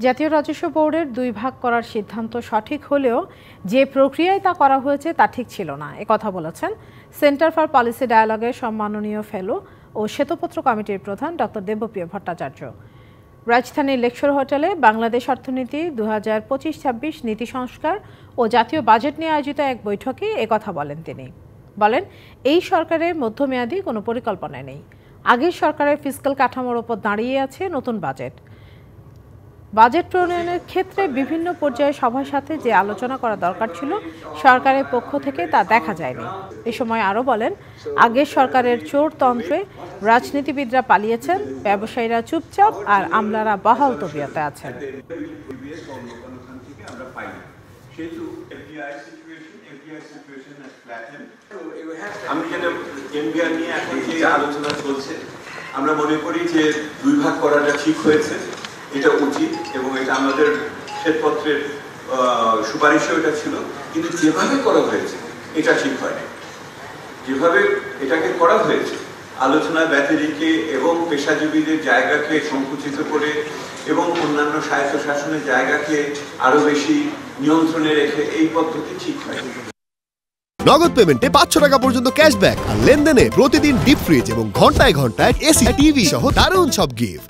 জাতীয় রাজস্ব বোর্ডের ২ ভাগ করার সিদ্ধান্ত সঠিক হলেও যে প্রক্রিয়ায় তা করা হয়েছে তা ঠিক ছিল না, একথা বলেছেন সেন্টার ফর পলিসি ডায়ালগের সম্মাননীয় ফেলো ও শ্বেতপত্র কমিটির প্রধান ডক্টর দেবপ্রিয় ভট্টাচার্য। রাজধানীর লেকশোর হোটেলে বাংলাদেশ অর্থনীতি ২০২৫-২৬ নীতি সংস্কার ও জাতীয় বাজেট নিয়ে আয়োজিত এক বৈঠকে একথা বলেন তিনি। বলেন, এই সরকারের মধ্যমেয়াদী কোনো পরিকল্পনা নেই। আগের সরকারের ফিসক্যাল কাঠামোর ওপর দাঁড়িয়ে আছে নতুন বাজেট প্রণয়নের ক্ষেত্রে বিভিন্ন পর্যায়ে সবার সাথে যে আলোচনা করা দরকার ছিল সরকারের পক্ষ থেকে তা দেখা যায়নি। এ সময় আরও বলেন, আগের সরকারের চোরতন্ত্রে রাজনীতিবিদরা পালিয়েছেন, ব্যবসায়ীরা চুপচাপ আর আমলারা বহাল তবিয়তে আছেন। আমি যেটা এমবিআর নিয়ে এখন যে আলোচনা চলছে, আমরা মনে করি যে ২ ভাগ করাটা ঠিক হয়েছে, এটা উচিত এবং এটা আমাদের শ্বেতপত্রের সুপারিশও এটা ছিল, কিন্তু যেভাবে করা হয়েছে এটা ঠিক হয়নি। যেভাবে এটাকে করা হয়েছে আলোচনা ব্যতিরেকে এবং পেশাজীবীদের জায়গাকে সংকুচিত করে এবং অন্যান্য স্বায়ত্তশাসনের জায়গাকে আরো বেশি নিয়ন্ত্রণে রেখে এই পদ্ধতি ঠিক হয়নি। নগদ পেমেন্টে ৫০০ টাকা পর্যন্ত ক্যাশব্যাক আর লেনদেনে প্রতিদিন ডিপ ফ্রিজ এবং ঘন্টায় ঘন্টায় এসি টিভি সহ দারুণ সব গিফট।